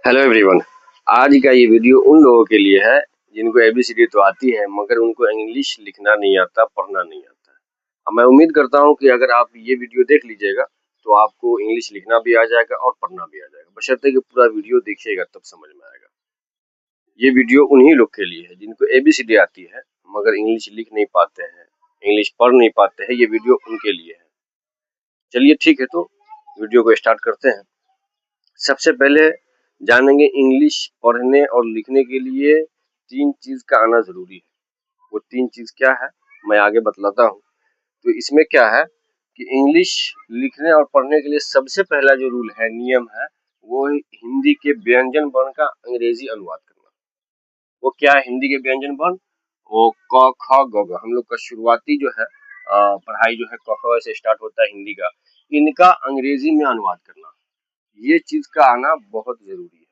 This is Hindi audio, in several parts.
Hello everyone. आज का ये वीडियो उन लोगों के लिए है जिनको एबीसीडी तो आती है मगर उनको इंग्लिश लिखना नहीं आता, पढ़ना नहीं आता। अब मैं उम्मीद करता हूँ कि अगर आप ये वीडियो देख लीजिएगा तो आपको इंग्लिश लिखना भी आ जाएगा और पढ़ना भी आ जाएगा, बशर्ते कि पूरा वीडियो देखिएगा तब समझ में आएगा। ये वीडियो उन्हीं लोग के लिए है जिनको एबीसीडी आती है मगर इंग्लिश लिख नहीं पाते हैं, इंग्लिश पढ़ नहीं पाते हैं। ये वीडियो उनके लिए है। चलिए ठीक है, तो वीडियो को स्टार्ट करते हैं। सबसे पहले जानेंगे इंग्लिश पढ़ने और लिखने के लिए 3 चीज का आना जरूरी है। वो 3 चीज क्या है मैं आगे बतलाता हूँ। तो इसमें क्या है कि इंग्लिश लिखने और पढ़ने के लिए सबसे पहला जो रूल है, नियम है, वो है हिंदी के व्यंजन वर्ण का अंग्रेजी अनुवाद करना। वो क्या है हिंदी के व्यंजन वर्ण? वो क ख ग घ। हम लोग का शुरुआती जो है पढ़ाई जो है क ख से स्टार्ट होता है हिंदी का, इनका अंग्रेजी में अनुवाद करना, ये चीज का आना बहुत जरूरी है।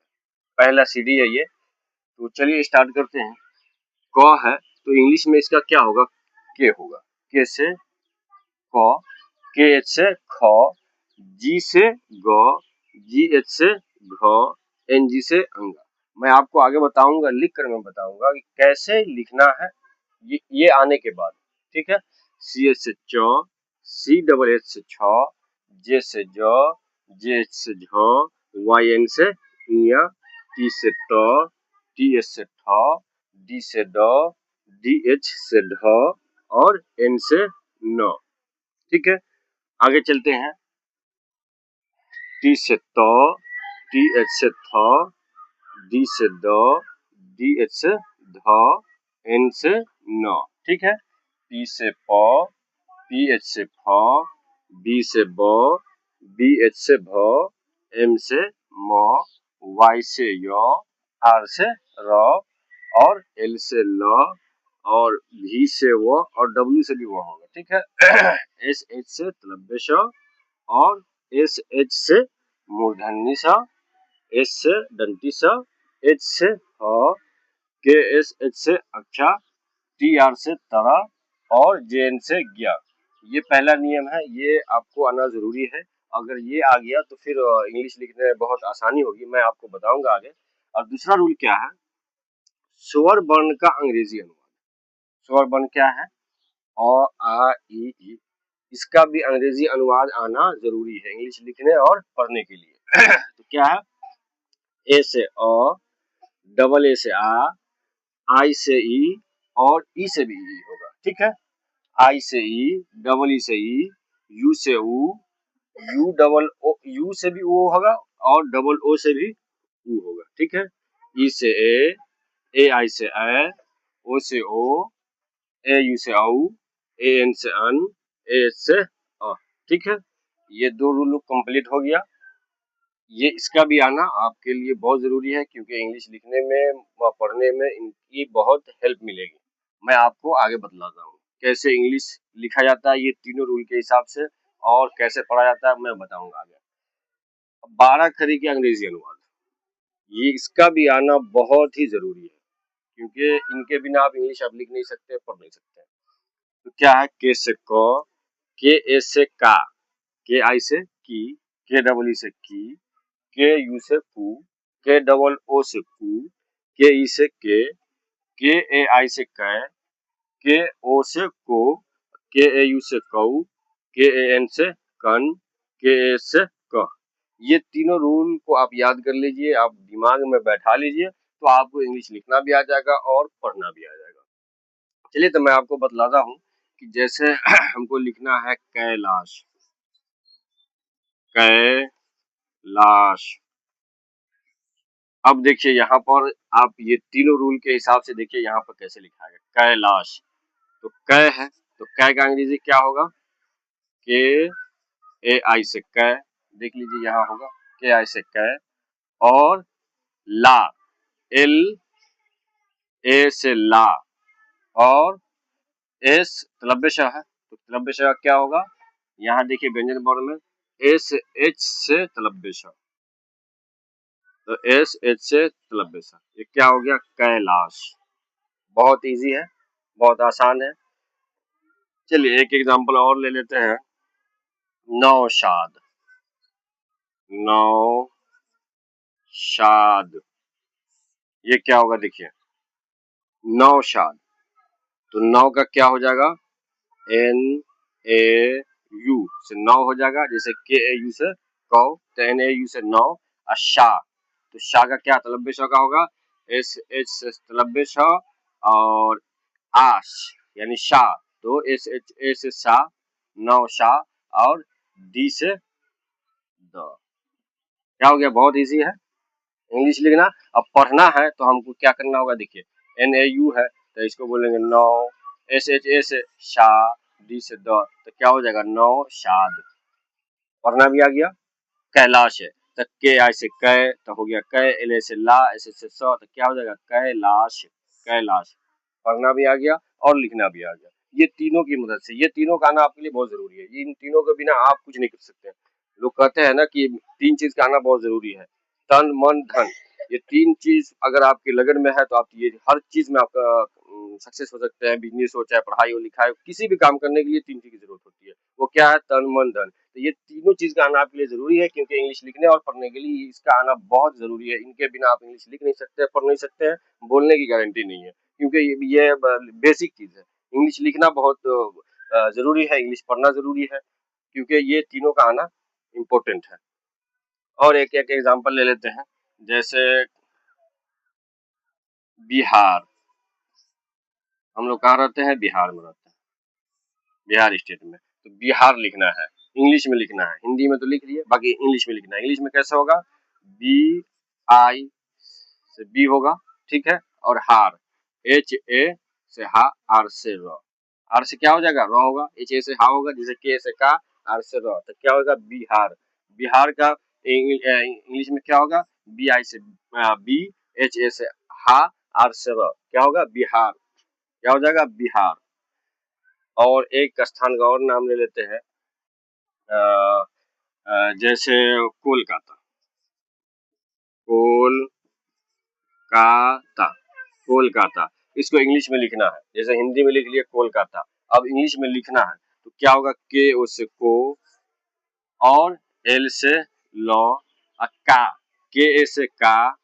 पहला सीढ़ी है ये। तो चलिए स्टार्ट करते हैं। क है तो इंग्लिश में इसका क्या होगा? के होगा। के से क, के एच से ख, जी से ग, जी एच से घ, एन जी से अंगा। मैं आपको आगे बताऊंगा, लिख कर मैं बताऊंगा कि कैसे लिखना है ये आने के बाद। ठीक है। सी एच से च, सी डबल एच से छ, जे से ज, जे एच से झ, वाई एन से इया, टी से ट, टी एच से ठ, डी से ड, डी एच से ढ और एन से न। ठीक है। आगे चलते हैं। टी से त, टी एच से थ, डी से द, डी एच से ध, एन से न। ठीक है। पी से प, पी एच से फ, बी से ब, बी एच से भ, एम से म, वाई से य, आर से र और एल से ल और भी से वो और डब्ल्यू से भी वो होगा। ठीक है। एस एच से तलव्य श और एस एच से मूर्धन्य स, एस से दंती स, एच से ह, के एस एच से अक्षा, टी आर से तरा और जे एन से ज्ञा। ये पहला नियम है, ये आपको आना जरूरी है। अगर ये आ गया तो फिर इंग्लिश लिखने में बहुत आसानी होगी, मैं आपको बताऊंगा आगे। और दूसरा रूल क्या है? स्वर वर्ण का अंग्रेजी अनुवाद। स्वर वर्ण क्या है? अ आ ई। इसका भी अंग्रेजी अनुवाद आना जरूरी है इंग्लिश लिखने और पढ़ने के लिए। तो क्या है? ए से अ, डबल ए से आ, आई से ई और ई से भी ई होगा। ठीक है। आई से ई, डबल ई से ई, यू से ऊ, यू डबल ओ, यू से भी ओ होगा और डबल ओ से भी ऊ होगा। ठीक है। ई से ए आई से ए, ओ से ओ, ए यू से औ, ए एन से अन, ए एच से अ। ठीक है। ये 2 रूल कंप्लीट हो गया। ये इसका भी आना आपके लिए बहुत जरूरी है क्योंकि इंग्लिश लिखने में व पढ़ने में इनकी बहुत हेल्प मिलेगी। मैं आपको आगे बतलाता हूँ कैसे इंग्लिश लिखा जाता है ये तीनों रूल के हिसाब से, और कैसे पढ़ा जाता है मैं बताऊंगा आगे। 12 खड़ी के अंग्रेजी अनुवाद, ये इसका भी आना बहुत ही जरूरी है क्योंकि इनके बिना आप इंग्लिश अब लिख नहीं सकते, पढ़ नहीं सकते। तो क्या है? के से क, के ए से का, के आई से की, के डबल ई से की, के यू से कू, के डबल ओ से कू, के ई से के ए आई से कै, के ओ से को, के ए यू से कऊ, के ए एन से कन, के ए से क। ये तीनों रूल को आप याद कर लीजिए, आप दिमाग में बैठा लीजिए, तो आपको इंग्लिश लिखना भी आ जाएगा और पढ़ना भी आ जाएगा। चलिए तो मैं आपको बतलाता हूँ कि जैसे हमको लिखना है कैलाश, कैलाश। अब देखिए यहाँ पर आप ये तीनों रूल के हिसाब से देखिए यहाँ पर कैसे लिखा है कैलाश। तो कै है तो कै का अंग्रेजी क्या होगा? के ए आई से कै, देख लीजिए यहाँ होगा के आई से कै। और ला, एल ए से ला और एस तलव्य श है तो तलव्य श क्या होगा? यहाँ देखिए व्यंजन वर्ण में एस एच से तलव्य श, तो एस एच से तलव्य श, ये क्या हो गया? कैलाश। बहुत इजी है, बहुत आसान है। चलिए एक एग्जांपल और ले लेते हैं। नौशाद, नौशाद। नौशाद। ये क्या होगा देखिए, नौशाद। तो नौ का क्या हो जाएगा, NAU से नौ हो जाएगा, जैसे KAU से कौ, तो NAU से नौ। और शाह, तो शाह का क्या तलब्बे शाह का होगा, SH से तलब्बे शाह, और आश यानी शाह, तो SHA से शाह, नौ शाह, और D से द। क्या हो गया, बहुत इजी है इंग्लिश लिखना। अब पढ़ना है तो हमको क्या करना होगा, देखिए NAU है तो इसको बोलेंगे नौ, SHA से शाह, D से द, तो क्या हो जाएगा, नौ शाद। पढ़ना भी आ गया। कैलाश है तो के आई से कै, तो हो गया कै, LA से ला, एस से स, तो क्या हो जाएगा, कैलाश, कैलाश। पढ़ना भी आ गया और लिखना भी आ गया। ये तीनों की मदद से, ये तीनों का आना आपके लिए बहुत जरूरी है। इन तीनों के बिना आप कुछ नहीं कर सकते। लोग कहते हैं ना कि तीन चीज का आना बहुत जरूरी है, तन मन धन। ये तीन चीज अगर आपके लगन में है तो आप ये हर चीज में आपका सक्सेस हो सकते हैं। बिजनेस हो, चाहे पढ़ाई हो, लिखाई हो, किसी भी काम करने के लिए तीन चीज की जरूरत होती है। वो क्या है, तन मन धन। तो ये तीनों चीज का आना आपके लिए जरूरी है, क्योंकि इंग्लिश लिखने और पढ़ने के लिए इसका आना बहुत जरूरी है। इनके बिना आप इंग्लिश लिख नहीं सकते, पढ़ नहीं सकते हैं, बोलने की गारंटी नहीं है, क्योंकि ये बेसिक चीज है। इंग्लिश लिखना बहुत जरूरी है, इंग्लिश पढ़ना जरूरी है, क्योंकि ये तीनों का आना इम्पोर्टेंट है। और एक एक एग्जाम्पल ले लेते हैं, जैसे बिहार। हम लोग कहाँ रहते हैं, बिहार में रहते हैं, बिहार स्टेट में। तो बिहार लिखना है, इंग्लिश में लिखना है। हिंदी में तो लिख लिए, बाकी इंग्लिश में लिखना है। इंग्लिश में कैसे होगा, BI से बी होगा, ठीक है, और हार, HA से हा, आर से र। आर से क्या हो जाएगा, र होगा, HA से हा होगा, जैसे के से का, आर से र, तो क्या होगा, बिहार। बिहार का इंग्लिश में क्या होगा, BI से बी, HA से हा, आर से र, क्या होगा, बिहार। क्या हो जाएगा, बिहार। और एक स्थान का और नाम ले लेते हैं, जैसे कोलकाता। कोलकाता, कोलकाता, इसको इंग्लिश में लिखना है, जैसे हिंदी में लिख लिया कोलकाता। अब इंग्लिश में लिखना है तो क्या होगा, के ओ से को, और एल से लो, का, के ए से का,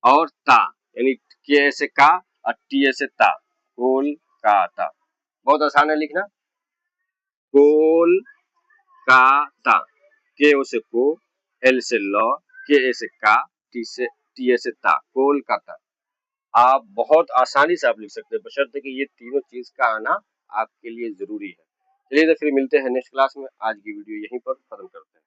और ता, यानी के ए से का और टी ए से ता, कोलकाता। बहुत आसान है लिखना, कोलकाता। के ओ से को, एल से लो, के ए से का, टी ए से ता, कोलकाता। आप बहुत आसानी से आप लिख सकते हैं, बशर्ते कि ये तीनों चीज का आना आपके लिए जरूरी है। चलिए तो फिर मिलते हैं नेक्स्ट क्लास में। आज की वीडियो यहीं पर खत्म करते हैं।